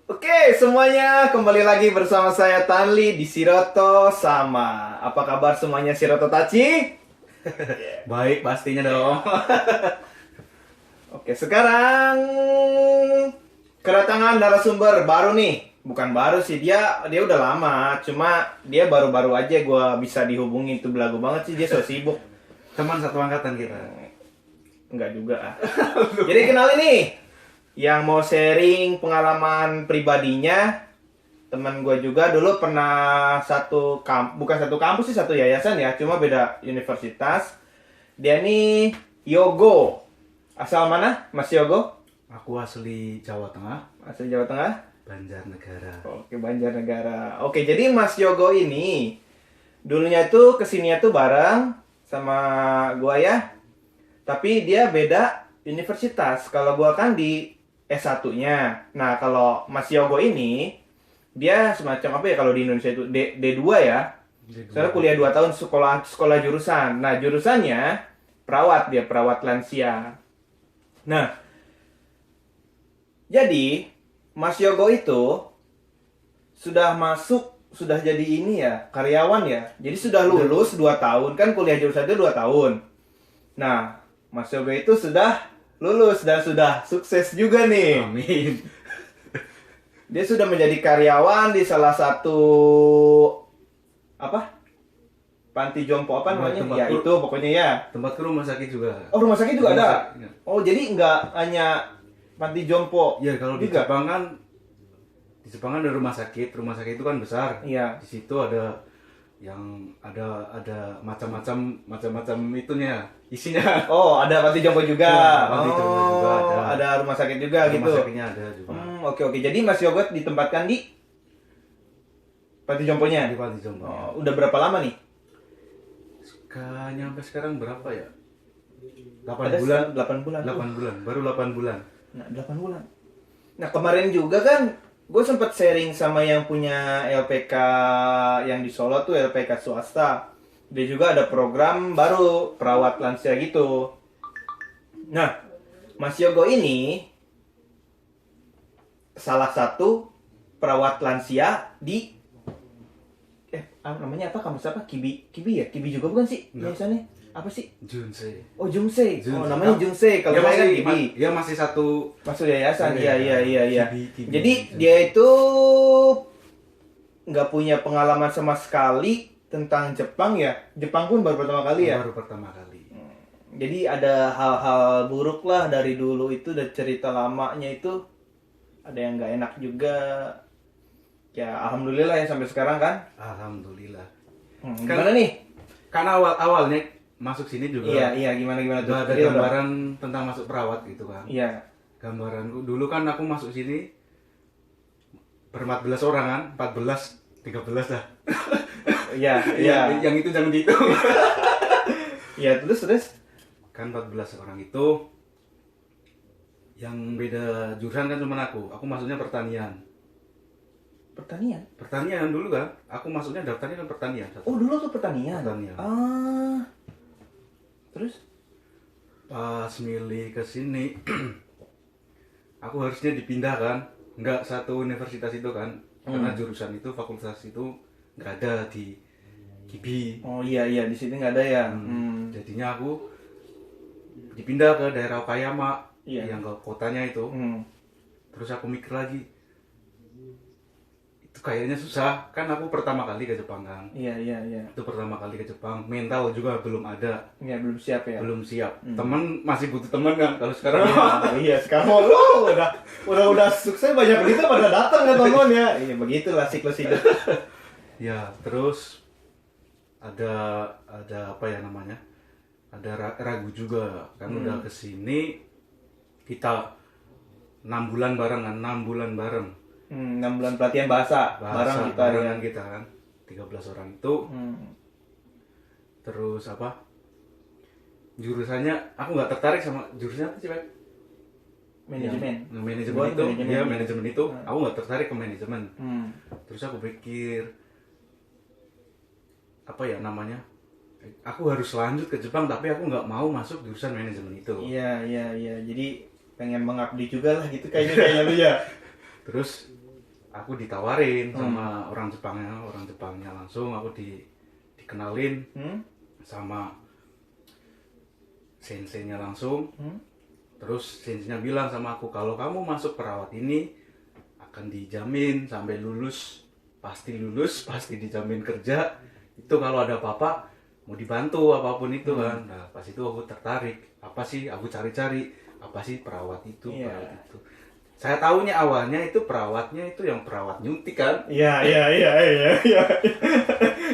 Oke, semuanya kembali lagi bersama saya Tanli di Siroto Sama. Apa kabar semuanya Siroto Tachi? Baik, pastinya dong. Oke, sekarang kedatangan narasumber baru nih. Bukan baru sih, dia udah lama. Cuma dia baru-baru aja gue bisa dihubungin. Itu belagu banget sih, dia so sibuk. Teman satu angkatan kita. Enggak juga ah. Jadi kenalin nih, yang mau sharing pengalaman pribadinya, teman gue juga dulu pernah bukan satu kampus sih, satu yayasan ya, cuma beda universitas. Dia nih Yogo. Asal mana, Mas Yogo? Aku asli Jawa Tengah, Asal Jawa Tengah. Banjarnegara. Oke, Banjarnegara. Oke, jadi Mas Yogo ini dulunya tuh kesininya tuh bareng sama gua ya. Tapi dia beda universitas. Kalau gua kan di S1-nya. Nah, kalau Mas Yogo ini dia semacam apa ya kalau di Indonesia itu D2 ya. Soalnya kuliah 2 tahun sekolah jurusan. Nah, jurusannya perawat, dia perawat lansia. Nah, jadi Mas Yogo itu sudah jadi ini ya, karyawan ya. Jadi sudah lulus 2 tahun, kan kuliah jurusan itu 2 tahun. Nah, Mas Yogo itu sudah lulus dan sudah sukses juga nih. Amin. Dia sudah menjadi karyawan di salah satu apa? Panti jompo apa namanya? Ya itu pokoknya ya. Tempatku rumah sakit juga. Oh, rumah sakit juga Rumah ada. sakit, ya. Oh, jadi nggak hanya panti jompo. Ya kalau di juga. Jepang kan ada rumah sakit itu kan besar. Iya. Di situ ada yang ada macam-macam itunya, isinya. Oh, ada panti jompo juga. Ya, panti jompo juga ada. Ada rumah sakit juga gitu. Rumah sakitnya ada juga. Oke. Jadi Mas Yogo ditempatkan di panti jomponya. Di panti jompo. Oh, udah berapa lama nih? Nyampe sekarang berapa ya? 8 Ada bulan. 8 bulan. 8 bulan, baru 8 bulan. Nah, 8 bulan. Nah, kemarin juga kan gue sempat sharing sama yang punya LPK yang di Solo tuh, LPK swasta. Dia juga ada program baru perawat lansia gitu. Nah, Mas Yogo ini salah satu perawat lansia di namanya apa, kampus apa? Kibi ya? Kibi juga bukan sih? Biasanya apa sih? Junsei. Oh, Jungsei. Oh, Junsei. namanya Jungsei. Kalau Dia saya kan masih Kibi. dia masih satu. Masuk yayasan, Iya, iya. Kibi. Jadi dia itu nggak punya pengalaman sama sekali tentang Jepang ya. Jepang pun baru pertama kali ya. Baru pertama kali. Jadi ada hal-hal buruk lah dari dulu itu, dan cerita lamanya itu ada yang nggak enak juga. Ya alhamdulillah ya sampai sekarang kan. Alhamdulillah. Gimana nih? Karena awalnya masuk sini juga. Iya, gimana tuh? Udah ada Jadi gambaran tentang masuk perawat gitu kan. Iya. Gambaranku dulu kan aku masuk sini ber-14 orang kan, 14, 13 dah. Iya. Yang itu jangan dihitung. Iya, terus. Kan 14 orang itu yang beda jurusan kan cuma aku. Aku masuknya pertanian. Pertanian dulu kan. Aku masuknya daftarnya kan pertanian. Oh, dulu tuh pertanian. Ah. Terus? Pas milih ke sini, aku harusnya dipindah kan. Nggak satu universitas itu kan. Karena jurusan itu, fakultas itu nggak ada di Kibi. Oh iya, di sini nggak ada ya. Jadinya aku dipindah ke daerah Okayama, Iya. yang ke kotanya itu. Terus aku mikir lagi, itu kayaknya susah. Kan aku pertama kali ke Jepang kan. Iya. Itu pertama kali ke Jepang, mental juga belum ada. Iya, belum siap ya. Belum siap. Temen masih butuh temen kan. Kalau sekarang Iya, sekarang lu udah sukses, banyak berita pada datang kan teman ya. Iya, begitulah siklus hidup. ya, terus ada apa ya namanya? Ada ragu juga kan. Udah kesini kita 6 bulan bareng kan, 6 bulan bareng. 6 bulan pelatihan bahasa bareng kita ya. barengan kita kan, 13 orang itu. Terus apa, jurusannya aku nggak tertarik sama jurusannya apa sih, Pak? Manajemen. Manajemen itu. Iya, manajemen itu. Aku nggak tertarik ke manajemen. Terus aku pikir apa ya namanya, aku harus lanjut ke Jepang tapi aku nggak mau masuk jurusan manajemen itu. Iya. Jadi pengen mengabdi juga lah gitu kayaknya lu ya. Terus aku ditawarin sama orang Jepangnya langsung aku dikenalin sama senseinya langsung. Terus senseinya bilang sama aku, kalau kamu masuk perawat ini akan dijamin sampai lulus, pasti dijamin kerja. Itu kalau ada apa-apa mau dibantu apapun itu kan. Nah pas itu aku tertarik, apa sih, aku cari-cari apa sih perawat itu. Saya tahunya awalnya itu perawatnya itu yang perawat nyuntik kan. Iya.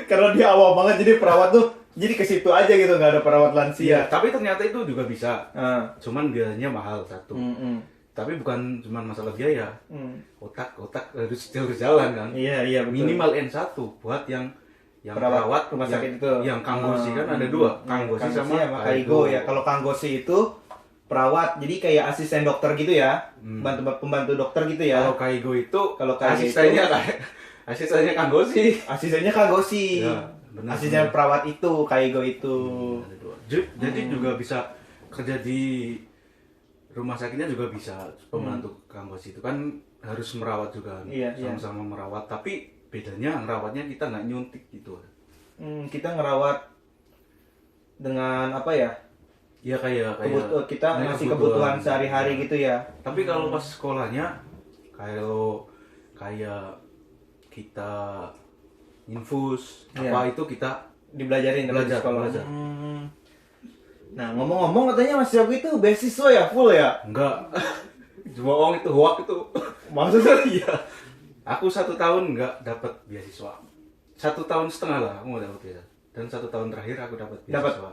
Karena dia awal banget jadi perawat tuh jadi ke situ aja gitu, nggak ada perawat lansia. Tapi ternyata itu juga bisa. Ah. Cuman biayanya mahal satu. Tapi bukan cuma masalah biaya. Otak harus jalan kan. Iya, betul. Minimal N1 buat yang perawat rumah sakit itu. Yang Kanggosi kan ada dua, Kanggosi sama Kaigo ya. Kalau Kanggosi itu perawat, jadi kayak asisten dokter gitu ya, pembantu dokter gitu ya. Kalau Kaigo itu asistennya asistennya Kanggosi. Asistennya Kanggosi. Ya, benar. Asisten perawat itu Kaigo itu. Ada dua. Jadi juga bisa kerja di rumah sakitnya juga bisa pembantu Kanggosi itu kan harus merawat juga. Iya, sama-sama merawat, tapi bedanya ngerawatnya kita nggak nyuntik gitu. Kita ngerawat dengan apa ya? Ya kayak kita ngasih kebutuhan sehari-hari gitu ya. Tapi kalau pas sekolahnya kayak kita infus apa itu kita dibelajarin di sekolah. Belajar. Nah, ngomong-ngomong katanya Mas Yogi itu beasiswa ya, full ya? Enggak. Bohong itu, hoak itu. Maksudnya? Iya. Aku 1 tahun nggak dapat beasiswa. 1 tahun setengah lah aku nggak dapat beasiswa. Dan 1 tahun terakhir aku dapat beasiswa.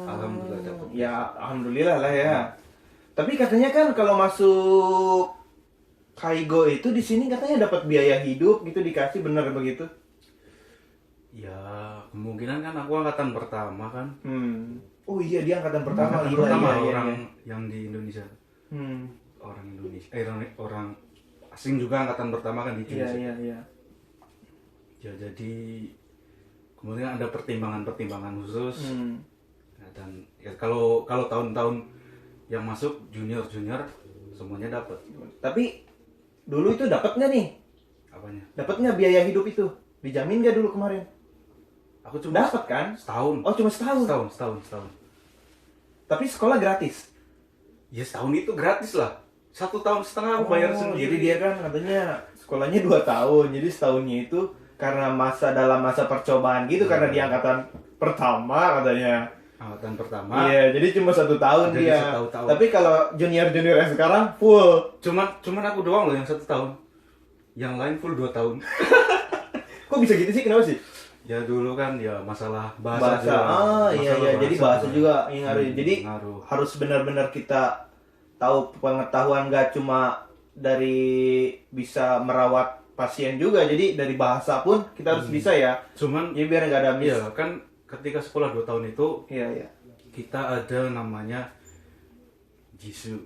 Alhamdulillah dapat. Ya, alhamdulillah lah ya. Tapi katanya kan kalau masuk Kaigo itu di sini katanya dapat biaya hidup gitu dikasih, bener begitu? Ya, kemungkinan kan aku angkatan pertama kan. Oh iya, dia angkatan pertama. Orang yang di Indonesia. Orang Indonesia. Orang asing juga angkatan pertama kan di Indonesia. Iya. Ya jadi kemudian ada pertimbangan khusus. Dan ya kalau tahun-tahun yang masuk junior semuanya dapat. Tapi dulu itu dapat nggak nih? Apanya? Dapat nggak biaya hidup itu? Dijamin nggak dulu kemarin? Aku cuma dapat kan? Setahun. Oh, cuma setahun. Setahun. Tapi sekolah gratis. Ya setahun itu gratis lah. 1 tahun setengah aku bayar sendiri. Jadi dia kan katanya sekolahnya 2 tahun. Jadi setahunnya itu karena dalam masa percobaan gitu, karena di angkatan pertama katanya. Angkatan pertama. Iya, jadi cuma 1 tahun jadi dia. 1 tahun. Tapi kalau junior yang sekarang full. Cuman aku doang loh yang 1 tahun. Yang lain full 2 tahun. Kok bisa gitu sih? Kenapa sih? Ya dulu kan ya masalah bahasa. Iya. Jadi bahasa juga yang ngaruh. Jadi ngaruh. harus benar-benar kita tahu pengetahuan, gak cuma dari bisa merawat pasien juga. Jadi dari bahasa pun kita harus bisa ya. Cuman ya biar nggak ada miss. Iya kan ketika sekolah 2 tahun itu Iya. kita ada namanya Jisu.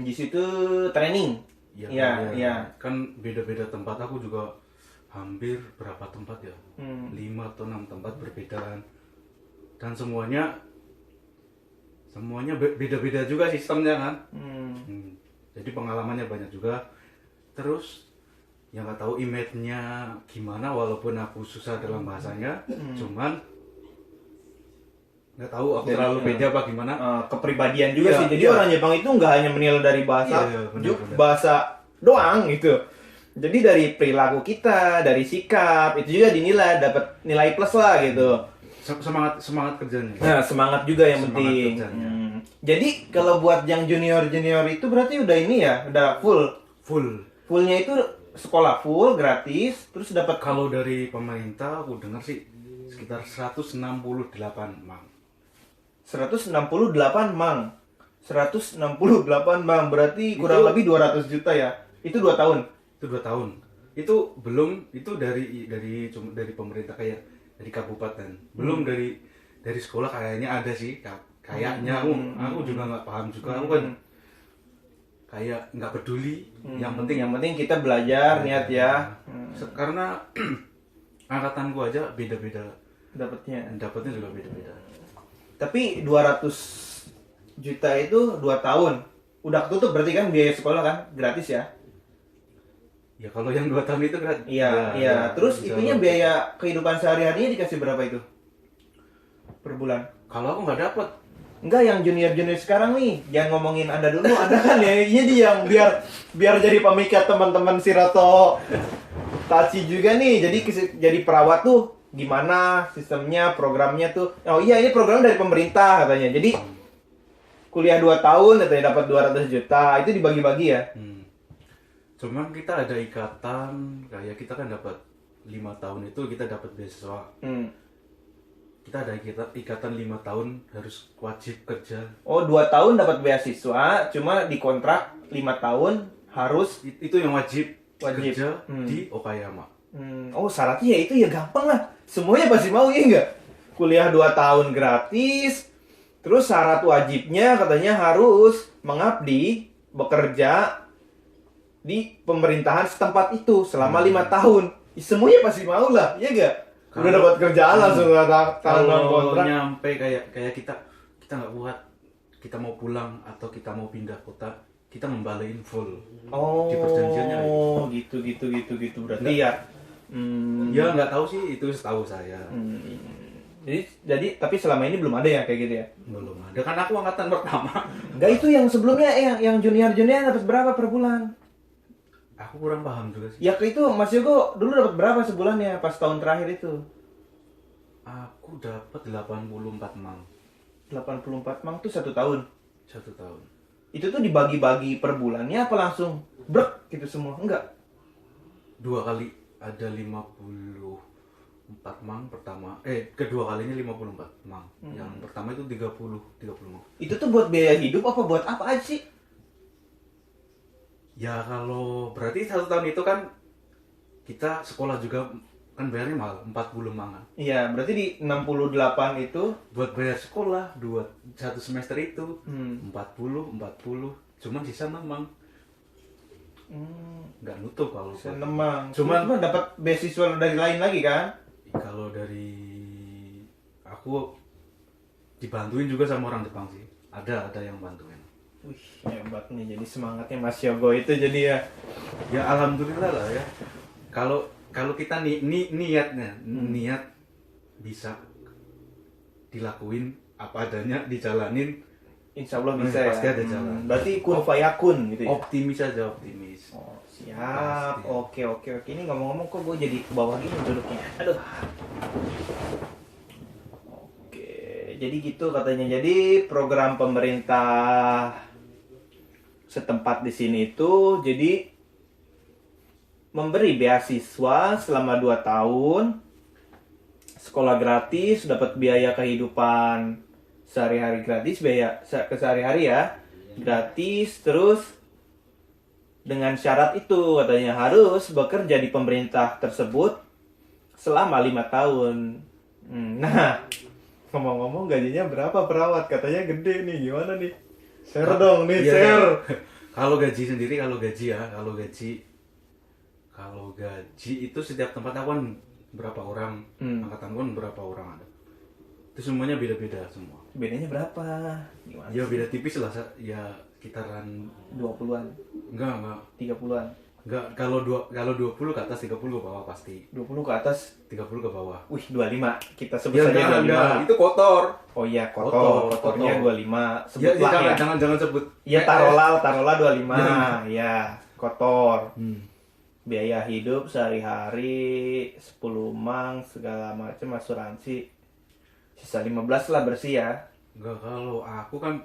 Jisu itu training. Iya. Kan beda-beda tempat, aku juga hampir berapa tempat ya? 5 atau 6 tempat berbeda kan. Dan semuanya beda-beda juga sistemnya kan. Jadi pengalamannya banyak juga. Terus yang nggak tahu image-nya gimana, walaupun aku susah dalam bahasanya, cuman nggak tahu aku terlalu beda apa gimana. Kepribadian juga sih. Jadi orang Jepang itu nggak hanya menilai dari bahasa, bahasa doang gitu. Jadi dari perilaku kita, dari sikap itu juga dinilai, dapat nilai plus lah gitu. Semangat kerjanya. Nah, semangat juga yang penting. Jadi kalau buat yang junior itu berarti udah ini ya, udah fullnya itu sekolah full gratis, terus dapat. Kalau dari pemerintah aku dengar sih sekitar 168 mang. 168 mang berarti kurang lebih 200 juta ya. Itu 2 tahun. Itu 2 tahun. Itu belum, itu dari pemerintah kayak dari kabupaten. Belum dari sekolah kayaknya ada sih. Kayaknya aku juga nggak paham juga. Aku kan kayak nggak peduli. Yang penting kita belajar, niat ya. Karena angkatanku aja beda-beda. Dapatnya juga beda-beda. Tapi 200 juta itu 2 tahun. Udah ketutup berarti kan biaya sekolah kan? Gratis ya? Ya kalau yang 2 tahun itu kan. Iya, ya, iya. ya, Terus bisa itunya lebih. biaya kehidupan sehari-harinya dikasih berapa itu? Per bulan? Kalau aku nggak dapat. Enggak, yang junior-junior sekarang nih. Jangan ngomongin Anda dulu. Anda kan ya, ini dia yang biar jadi pemikat teman-teman si Roto Tachi juga nih. Jadi jadi perawat tuh gimana sistemnya, programnya tuh. Oh iya, ini program dari pemerintah katanya. Jadi kuliah 2 tahun katanya dapat 200 juta. Itu dibagi-bagi ya. Cuman kita ada ikatan, kayak kita kan dapat 5 tahun itu kita dapat beasiswa. Kita ada ikatan 5 tahun harus wajib kerja. Oh, 2 tahun dapat beasiswa, cuma dikontrak 5 tahun harus. Itu yang wajib, Wajib. kerja di Okayama. Oh, syaratnya ya itu ya gampang lah. Semuanya pasti mau ya enggak? Kuliah 2 tahun gratis. Terus syarat wajibnya katanya harus mengabdi, bekerja di pemerintahan setempat itu selama 5 tahun. Semuanya pasti mau lah, ya enggak? Udah dapat kerjaan langsung tanda Kalau kontrak. nyampe kayak kita nggak kuat, kita mau pulang atau kita mau pindah kota, kita ngembaliin full. Oh, Di perjanjiannya gitu. Berarti ya. Ya nggak tahu sih, itu setahu saya. Jadi tapi selama ini belum ada ya kayak gitu ya. Belum ada, kan aku angkatan pertama. Enggak, itu yang sebelumnya yang junior dapat berapa per bulan? Aku kurang paham juga sih. Ya itu Mas Yogo dulu dapat berapa sebulannya pas tahun terakhir itu? Aku dapat 84 mang 84 mang tuh 1 tahun. 1 tahun. Itu tuh dibagi-bagi per bulannya apa langsung brek gitu semua? Enggak. 2 kali ada 54 mang pertama. Kedua kalinya 54 mang. Yang pertama itu 30 mang. Itu tuh buat biaya hidup apa buat apa aja sih? Ya kalau berarti 1 tahun itu kan kita sekolah juga kan bayarnya mahal 40 mang. Iya, berarti di 68 itu Buat bayar sekolah 1 semester itu 40 cuman sisa 6 mang. Nggak nutup kalau buat- seneng. Cuman- Cuma dapat beasiswa dari lain lagi kan? Kalau dari aku dibantuin juga sama orang Jepang sih. Ada yang bantuin. Wih, hebat nih. Jadi semangatnya Mas Yogo itu jadi ya. Ya alhamdulillah lah ya. Kalau kita niatnya niat bisa dilakuin apa adanya, dijalanin, Insya Allah bisa ya. pasti ada jalan. Berarti kun fayakun gitu ya. Optimis aja, optimis. Oh, siap. Pasti. Oke. Ini ngomong-ngomong kok gue jadi ke bawah gini duduknya. Aduh. Oke, jadi gitu katanya. Jadi program pemerintah setempat di sini itu jadi memberi beasiswa selama 2 tahun, sekolah gratis, dapat biaya kehidupan sehari-hari gratis, biaya kesehari-hari ya gratis, terus dengan syarat itu katanya harus bekerja di pemerintah tersebut selama 5 tahun. Nah, ngomong-ngomong gajinya berapa perawat? Katanya gede nih, gimana nih? Share dong nih, Iya, share. Kalau gaji sendiri, kalau gaji itu setiap tempat aku kan berapa orang, angkatan kan berapa orang ada. Itu semuanya beda-beda semua. Bedanya berapa? Gimana? Ya beda tipis lah, ya kitaran 20-an, enggak 30-an. Enggak, kalau 20 ke atas, 30 ke bawah pasti. 20 ke atas. 30 ke bawah. Wih, 25. Kita sebut Ya saja 25. enggak, itu kotor. Oh iya, kotor. Kotor. Kotornya 25. Ya, Sebutlah ya. jangan sebut. Ya taruhlah 25. Ya, kotor. Biaya hidup sehari-hari 10 mang segala macam asuransi. Sisa 15 lah bersih ya. Enggak, kalau aku kan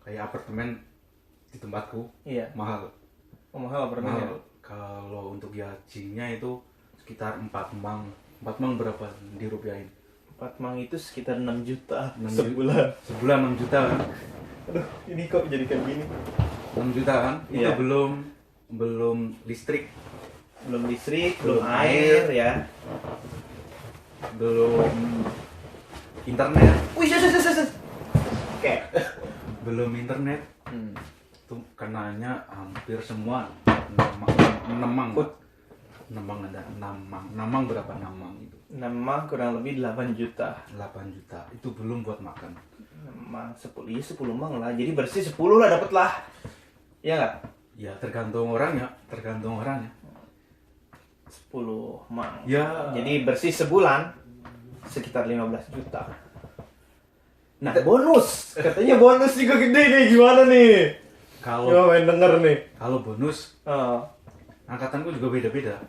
kayak apartemen di tempatku Iya. mahal. Oh, mahal apartemennya. Mahal. Kalau untuk gajinya itu sekitar 4 mang. 4 mang berapa dirupiahin? 4 mang itu sekitar 6 juta 6 sebulan. Sebulan 6 juta kan? Aduh, ini kok jadi kayak gini. 6 juta kan? Iya. Itu belum listrik, Belum listrik, Belum belum air ya. belum internet, Wih, Oke. belum internet. Hmm. Itu kenanya hampir semua 6 mang. 6 mang ada 6 mang. 6 mang berapa 6 mang itu? 6 mang kurang lebih 8 juta. 8 juta. Itu belum buat makan. 6 mang 10, iya 10 mang lah. Jadi bersih 10 lah dapet lah. Iya nggak? Ya tergantung orangnya, tergantung orangnya. 10 mang. Ya. Jadi bersih sebulan sekitar 15 juta. Nah, bonus. Katanya bonus juga gede nih. Gimana nih? Kalau Coba main denger nih. kalau bonus, Oh. angkatanku juga beda-beda.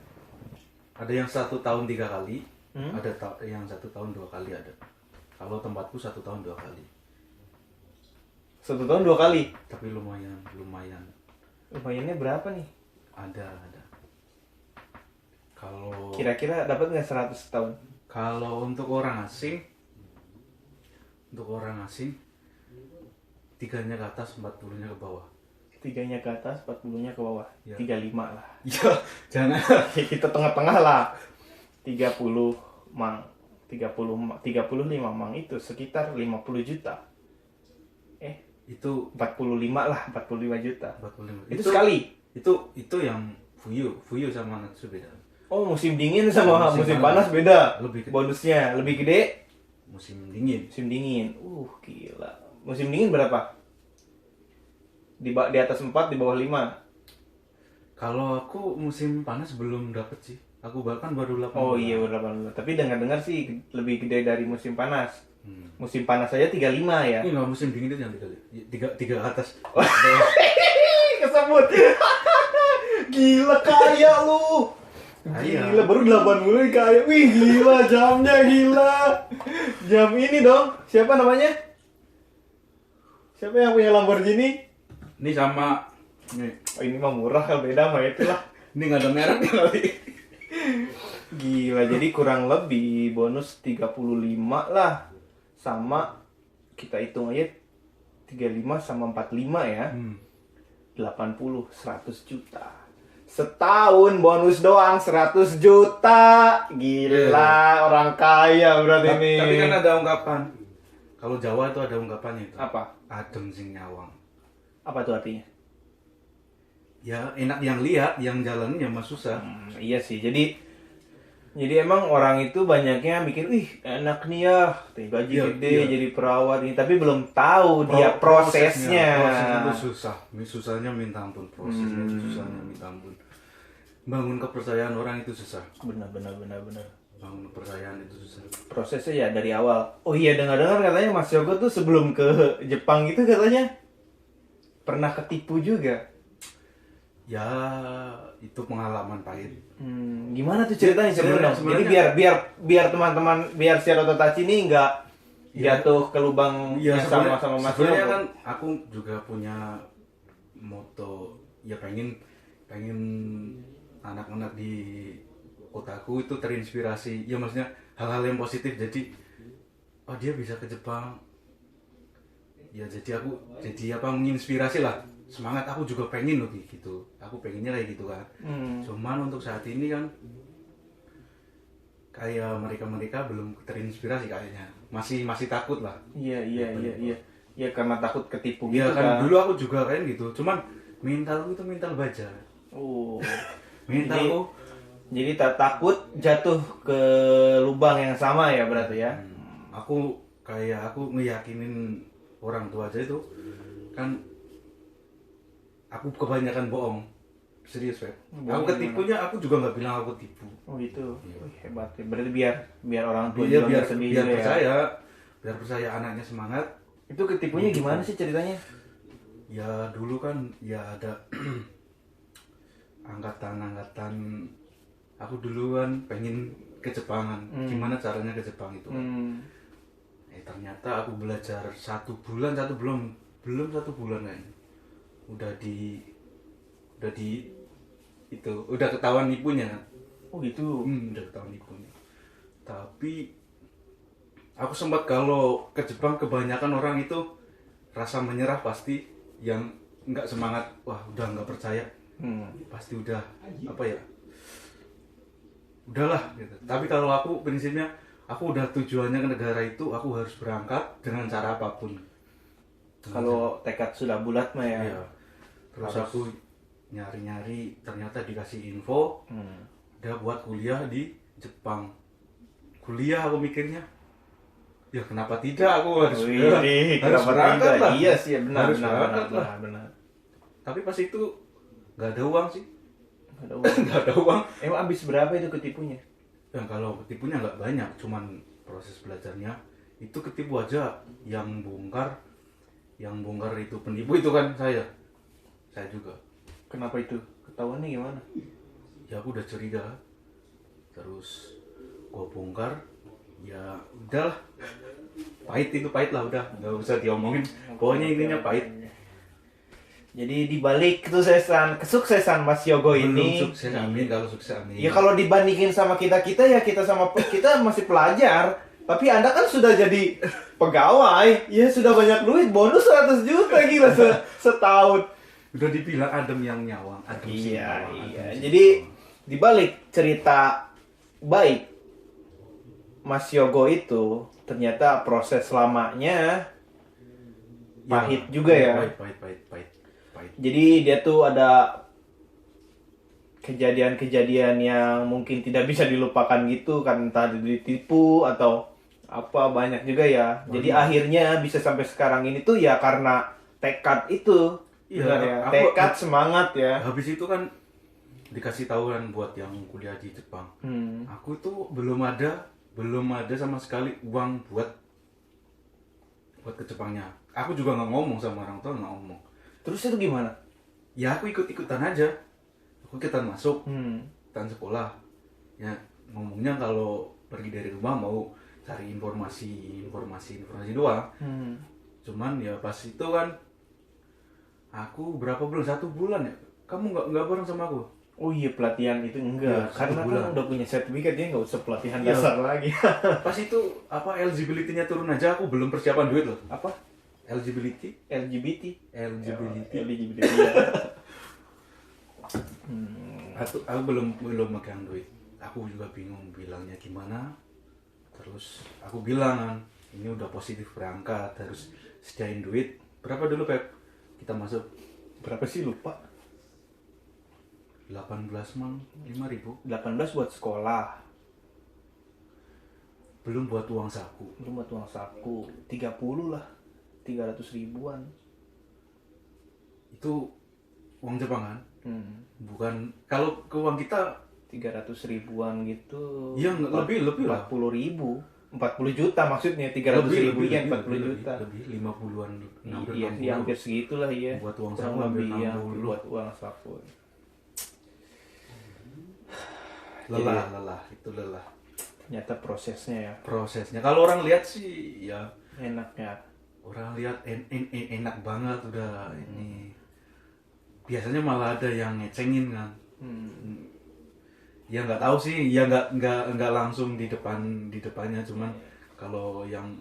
Ada yang 1 tahun 3 kali, Hmm? ada yang 1 tahun 2 kali ada. Kalau tempatku 1 tahun 2 kali. 1 tahun 2 kali. Tapi lumayan. Lumayannya berapa nih? Ada. Kalau Kira-kira dapat nggak 100 tahun? kalau untuk orang asing, 3-nya ke atas, 40-nya ke bawah. 3-nya ke atas, 40-nya ke bawah. Ya. 35 lah. Ya, jangan. Kita tengah-tengah lah. 30 mang. 35 mang itu sekitar 50 juta. Itu 45 lah, 45 juta. 45. Itu sekali. Itu yang fuyu sama Natsu beda. Oh, musim dingin sama Musim musim panas. panas beda. Lebih gede. Bonusnya lebih gede. Musim dingin. Musim dingin. Gila. Musim dingin berapa? Di atas 4, di bawah 5. Kalau aku musim panas belum dapet sih. Aku bahkan baru 8 Oh bulan. iya, berapa? Tapi dengar-dengar sih lebih gede dari musim panas. Hmm. Musim panas aja 35 ya. Ini nggak musim dingin itu yang tiga ke atas. Kesebut. Gila kaya lu. Kaya. Gila baru 8 bulan kaya. Wih gila jamnya gila. Jam ini dong. Siapa namanya? Siapa yang punya Lamborghini? Ini sama nih. Oh ini mah murah kan beda sama itu lah. Ini nggak ada mereknya kali. Gila jadi kurang lebih bonus 35 lah. Sama kita hitung aja 35 sama 45 ya. 80, 100 juta. Setahun bonus doang 100 juta. Gila, orang kaya berarti nih. Tapi kan ada ungkapan. Kalau Jawa itu ada ungkapannya itu. Apa? Adem sing nyawang. Apa tuh artinya? Ya enak yang lihat, yang jalannya mah susah. Iya sih. Jadi emang orang itu banyaknya mikir, wih enak nih ya, gaji Iya, gede iya. jadi perawat ini, tapi belum tahu dia prosesnya. Proses itu susah. Susahnya minta ampun. Prosesnya susahnya minta ampun. Bangun kepercayaan orang itu susah. Benar. Bangun kepercayaan itu susah. Prosesnya ya dari awal. Oh iya, dengar-dengar katanya Mas Yogo tuh sebelum ke Jepang itu katanya pernah ketipu juga. Ya itu pengalaman pahit. Gimana tuh ceritanya? Sebenarnya. Jadi biar teman-teman, biar Share Ototachi ini nggak jatuh ke lubang yang sama Mas sebenarnya Yogo. kan aku juga punya moto, ya pengen anak-anak di kotaku itu terinspirasi, ya maksudnya hal-hal yang positif. Jadi oh dia bisa ke Jepang, ya jadi aku menginspirasi lah, semangat aku juga pengen loh gitu, aku pengennya kayak gitu kan. Cuman untuk saat ini kan kayak mereka belum terinspirasi kayaknya, masih takut lah. Iya. Ya karena takut ketipu Ya gitu kan kan. dulu aku juga kayak gitu, cuman mentalku itu mental baja. Oh. Mentalku Jadi tak takut jatuh ke lubang yang sama ya berarti ya. aku ngeyakinin orang tua aja itu kan, aku kebanyakan bohong, serius Feb. Aku ketipunya aku juga nggak bilang aku tipu. Oh gitu. Wih, hebat ya. Berarti biar orang tua Biar juga nggak sedih biar ya. percaya anaknya semangat. Itu ketipunya gimana sih ceritanya? Ya dulu kan ya ada angkatan aku duluan pengen ke Jepangan. Gimana caranya ke Jepang itu? Ternyata aku belajar 1 bulan belum 1 bulan kayaknya. Udah ketahuan nipunya kan. Oh gitu. Udah ketahuan nipunya. Tapi aku sempat kalau ke Jepang kebanyakan orang itu rasa menyerah pasti, yang nggak semangat, wah udah nggak percaya, pasti udah apa ya, udahlah gitu. Tapi kalau aku prinsipnya, aku udah tujuannya ke negara itu, aku harus berangkat dengan cara apapun. Kalau tekad sudah bulat mah ya. Iya. Terus aku nyari-nyari, ternyata dikasih info, dia buat kuliah di Jepang. Kuliah aku mikirnya, ya kenapa tidak, aku harus Wih, harus kenapa berangkat tidak? lah. Iya sih, benar. Harus berangkat lah. Benar. Tapi pas itu nggak ada uang sih. Nggak ada uang. Nggak ada uang. Emang habis berapa itu ketipunya? Yang kalau ketipunya nggak banyak, cuman proses belajarnya itu ketipu aja. Yang bongkar itu penipu itu kan saya juga. Kenapa itu? Ketahuannya gimana? Ya aku udah curiga, terus gua bongkar, ya udahlah, pahit lah, udah nggak usah diomongin, pokoknya intinya pahit. Jadi dibalik kesuksesan Mas Yogo ini, Belum sukses, amin. Kalau sukses, amin. ya kalau dibandingin sama kita ya kita masih pelajar. Tapi Anda kan sudah jadi pegawai, ya sudah banyak duit, bonus 100 juta gila setahun. Udah dibilang adem yang nyawang, adem sih Iya, nyawang, iya. adem sih Jadi nyawang. dibalik cerita baik Mas Yogo itu, ternyata proses lamanya pahit juga ya. Pahit. Jadi dia tuh ada kejadian-kejadian yang mungkin tidak bisa dilupakan gitu kan, entah ditipu atau apa, banyak juga ya. Jadi akhirnya bisa sampai sekarang ini tuh ya karena tekad itu. Iya, Benar ya. aku- Tekad, semangat ya. Habis itu kan dikasih tahu kan buat yang kuliah di Jepang. Aku tuh belum ada sama sekali uang buat ke Jepangnya. Aku juga nggak ngomong sama orang tua, nggak ngomong. Terus itu gimana? Ya aku ikut-ikutan aja. Aku ikutan masuk, ikutan sekolah. Ya ngomongnya kalau pergi dari rumah mau cari informasi doang. Cuman ya pas itu kan aku berapa bulan, 1 bulan ya. Kamu nggak bareng sama aku. Oh iya, pelatihan itu enggak, Iya, karena 1 kan bulan. udah punya sertifikat, dia nggak usah pelatihan Iya. dasar lagi. Pas itu apa eligibility-nya turun aja, aku belum persiapan duit loh. Apa? LGBT. LGBT. Eligibility. Ya. Aku belum megang duit. Aku juga bingung bilangnya gimana. Terus aku bilang kan, ini udah positif berangkat, harus sediain duit. Berapa dulu Pep? Kita masuk Berapa sih, lupa? 18 mang, 5.000. 18 buat sekolah, Belum buat uang saku. belum buat uang saku. 30 lah, 300 ribuan. Itu uang Jepang kan? Bukan, kalau ke uang kita 300 ribuan gitu. iya lebih lah. 40 ribu. 40 juta maksudnya, 300 ribu yen, 40 juta. Lebih 50-an, hampir Iya, 60. iya, hampir segitulah ya. Buat uang Kurang saku hampir lebih ya, 60. buat uang saku. Lelah, itu lelah. Ternyata prosesnya ya, Prosesnya kalau orang lihat sih ya, enaknya. orang lihat enak banget udah ini. Biasanya malah ada yang ngecengin kan. Ya nggak tahu sih, ya nggak langsung di depannya, cuman kalau yang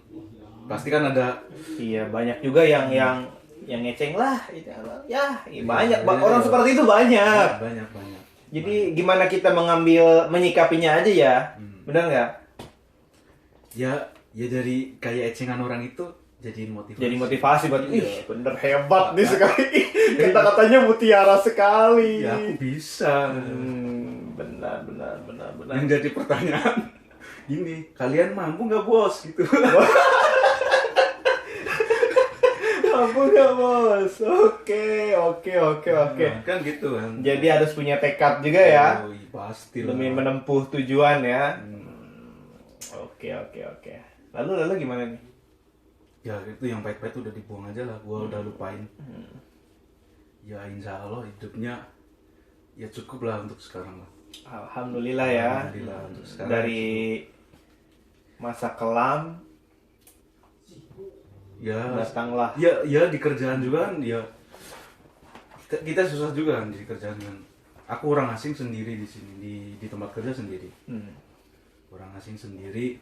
pasti kan ada. Iya, banyak juga yang ngeceng lah itu. Ya, banyak Iya, orang iya. seperti itu banyak. banyak Jadi gimana kita menyikapinya aja ya, benar nggak? ya dari kayak ecengan orang itu jadiin motivasi. Jadi motivasi buat, Iya. bener hebat nih sekali. Kata-katanya mutiara sekali. Ya aku bisa. Benar. Yang jadi pertanyaan gini, kalian mampu nggak bos gitu? Mampu nggak bos? Oke. Nah, kan gitu kan. Jadi harus punya tekad juga ya, Oh, pasti lah. demi menempuh tujuan ya. Oke. Lalu gimana nih? Ya itu yang pahit-pahit udah dibuang aja lah, gua udah lupain. Ya insya Allah hidupnya ya cukup lah untuk sekarang lah. Alhamdulillah ya. Alhamdulillah untuk sekarang. Dari masa kelam Ya datanglah. ya di kerjaan juga kan, ya kita susah juga kan di kerjaan kan. Aku orang asing sendiri di sini, di tempat kerja sendiri. Orang asing sendiri,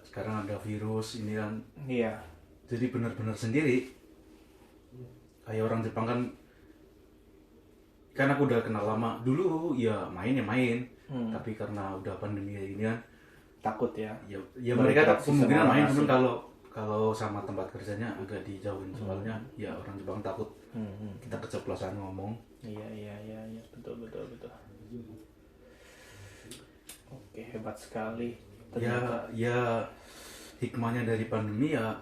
sekarang ada virus ini kan, Iya. jadi benar-benar sendiri. Kayak orang Jepang kan aku udah kenal lama dulu, ya main, tapi karena udah pandemi kayak gini kan, Takut ya. ya mereka Berinteraksi kemungkinan sama main, orang cuman asing. kalau sama tempat kerjanya agak dijauhin, soalnya ya orang Jepang takut kita keceplosan ngomong. Iya, betul. Oke, hebat sekali. Ternyata. Ya hikmahnya dari pandemi ya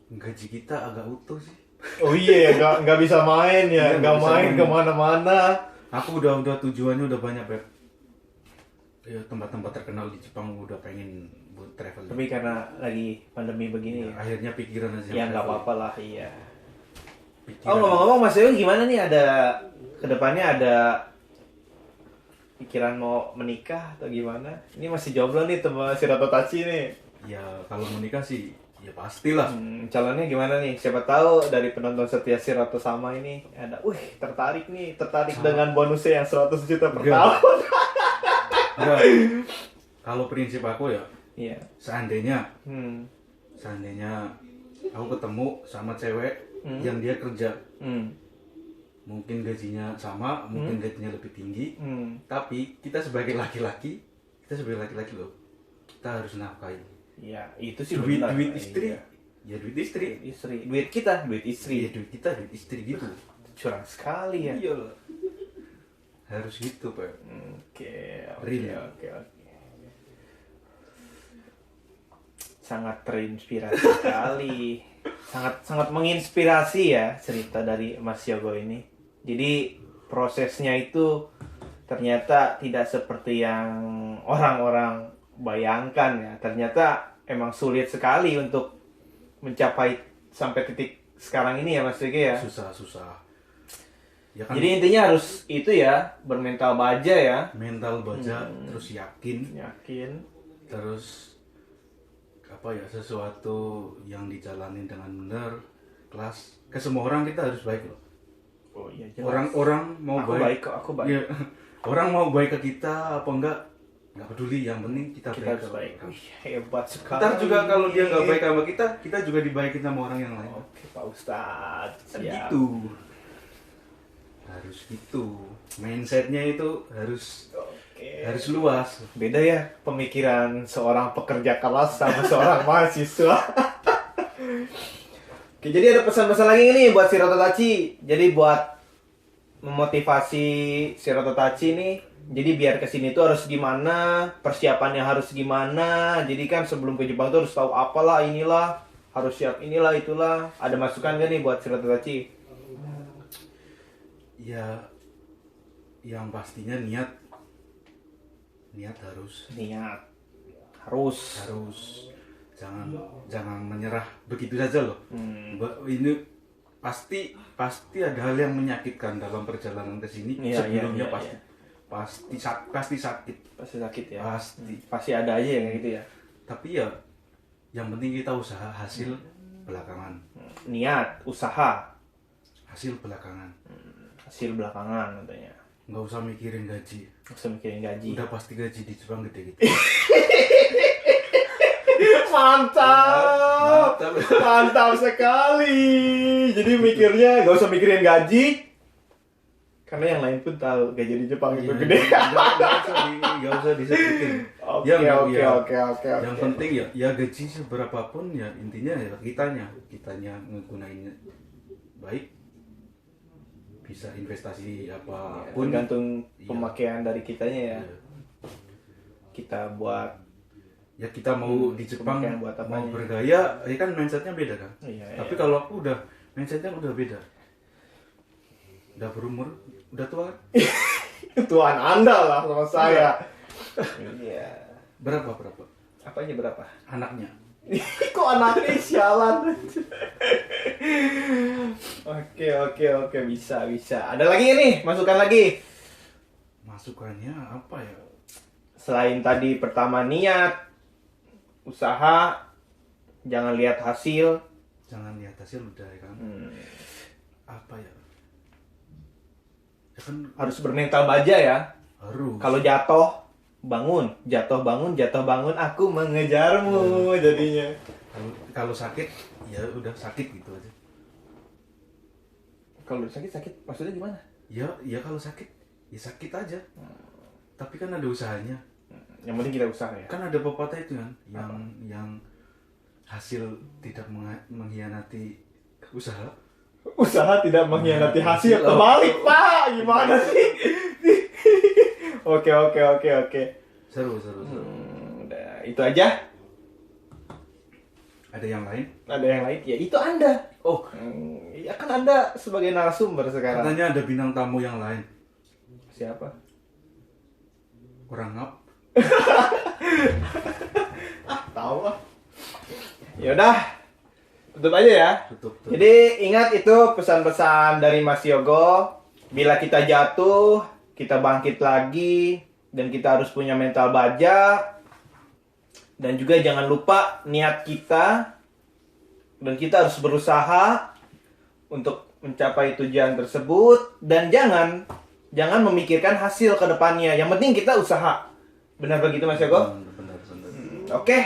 gaji kita agak utuh sih. Oh iya ya, nggak bisa main ya, Iya, nggak nggak bisa main main. kemana-mana. Aku udah tujuannya udah banyak, Beb. Ya, tempat-tempat terkenal di Jepang udah pengen buat travel. Tapi karena lagi pandemi begini ya, Akhirnya pikiran aja. ya nggak travel. apa-apa lah, iya. Pikiran. Oh ngomong-ngomong Mas Yoyo gimana nih, ada kedepannya ada pikiran mau menikah atau gimana? Ini masih jomblo nih teman si Rato Tachi nih. Ya kalau menikah sih ya pastilah. Calonnya gimana nih? Siapa tahu dari penonton setia si Rato Sama ini ada, tertarik dengan bonusnya yang 100 juta per Enggak. tahun. Enggak. Kalau prinsip aku ya, Iya. seandainya Hmm. aku ketemu sama cewek yang dia kerja, Hmm. mungkin gajinya sama, mungkin gajinya lebih tinggi, Hmm. tapi kita sebagai laki-laki loh, kita harus nafkahi. Ya, itu sih Duit benar. istri, Iya. ya duit istri, Istri, duit kita, duit iya istri. duit kita duit istri gitu. Curang sekali ya. Iya lah. Harus gitu, Pak. Oke, Real. oke. Sangat terinspirasi sekali. Sangat menginspirasi ya cerita dari Mas Yogo ini. Jadi prosesnya itu ternyata tidak seperti yang orang-orang bayangkan ya. Ternyata emang sulit sekali untuk mencapai sampai titik sekarang ini ya Mas Yogo ya. Susah. Ya kan, Jadi intinya harus itu ya, bermental baja ya. mental baja, terus yakin, Yakin. terus apa ya, sesuatu yang dijalanin dengan benar, kelas. Ke semua orang kita harus baik loh. Oh iya jelas. Orang mau Aku baik kok, aku baik. Ya, orang mau baik ke kita apa enggak peduli, yang penting kita Kita baik harus ke baik. orang. Wih, hebat sekali. Ntar juga kalau dia nggak baik sama kita juga dibaikin sama orang yang lain. Oke, Pak Ustadz. Kan Siap. gitu. Harus gitu. Mindsetnya itu harus Oke. luas. Beda ya pemikiran seorang pekerja keras sama seorang mahasiswa. Oke, jadi ada pesan-pesan lagi nih buat si Roto Tachi. Jadi buat memotivasi si Roto Tachi nih. Jadi biar kesini tuh harus gimana, persiapannya harus gimana. Jadi kan sebelum ke Jepang tuh harus tahu apalah inilah, harus siap inilah itulah. Ada masukan gak nih buat si Roto Tachi? Ya, yang pastinya niat harus jangan menyerah begitu saja loh. Ini pasti ada hal yang menyakitkan dalam perjalanan ke sini. Iya, Sebelumnya iya. pasti sakit. Pasti sakit ya. Pasti. Ada aja yang kayak gitu ya. Tapi ya yang penting kita usaha, hasil belakangan. Niat, usaha, Hasil belakangan. hasil belakangan katanya. Nggak usah mikirin gaji. Nggak usah mikirin gaji. Udah pasti gaji di Jepang gede gitu. Mantap. Mantap sekali. Jadi mikirnya gak usah mikirin gaji. Karena yang lain pun tahu gaji di Jepang itu gede. Nggak usah disebutin. Oke. Yang penting ya gaji seberapapun ya intinya ya kitanya ngegunainnya baik, bisa investasi apapun. Tergantung Iya. pemakaian dari kitanya ya. Iya. Kita buat Ya kita mau di Jepang pemakaian buat mau apanya. bergaya, ya kan mindsetnya beda kan. Iya, Tapi iya. kalau aku mindsetnya udah beda. Udah berumur, udah tua. Tuan Anda lah sama saya. Iya. Berapa? Apanya berapa? Anaknya. Kok anaknya sialan? Oke, bisa. Ada lagi nggak nih? Masukan lagi. Masukannya apa ya? Selain tadi pertama niat, usaha, jangan lihat hasil. Jangan lihat hasil udah ya kan. Apa ya? Ya kan Harus bermental baja ya. harus. Kalau jatuh bangun, aku mengejarmu jadinya. Kalau sakit ya udah sakit gitu aja. Kalau sakit maksudnya gimana? Ya kalau sakit ya sakit aja. Tapi kan ada usahanya. Yang penting kita usaha ya. Kan ada pepatah itu kan yang hasil tidak mengkhianati usaha. Usaha tidak mengkhianati hasil. Terbalik, Pak. Gimana sih? Oke. Seru. Udah, itu aja. Ada yang lain? Ada yang lain? Ya itu Anda. Oh, Ya kan Anda sebagai narasumber sekarang. katanya ada bintang tamu yang lain. Siapa? Orang ngap? Tahu lah. Yaudah, tutup aja ya. Tutup. Jadi ingat itu pesan-pesan dari Mas Yogo. Bila kita jatuh, kita bangkit lagi. Dan kita harus punya mental baja. Dan juga jangan lupa niat kita. Dan kita harus berusaha untuk mencapai tujuan tersebut. Dan jangan memikirkan hasil ke depannya. Yang penting kita usaha. Benar begitu Mas Yogo? Benar. Oke.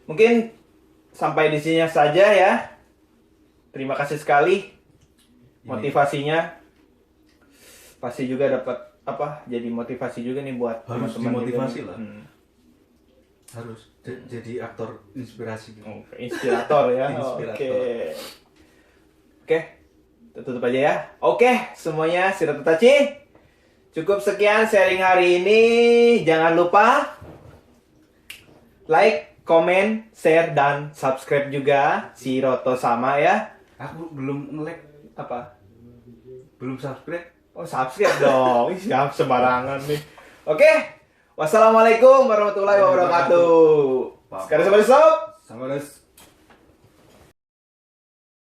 Mungkin sampai di sini saja ya. Terima kasih sekali motivasinya. Pasti juga dapat jadi motivasi juga nih buat Harus teman-teman dimotivasi juga lah. nih. Harus jadi aktor inspirasi. Oke, inspirator ya. Inspirator. Oke. Tutup aja ya. Oke, semuanya sudah tertaci. Cukup sekian sharing hari ini. Jangan lupa like, komen, share, dan subscribe juga si Roto sama ya. Aku belum nge-like, Apa? belum subscribe. Oh, subscribe dong. Ih, siap sembarangan nih. Oke. Wassalamualaikum warahmatullahi wabarakatuh. Sekarang sampai stop. Sama les.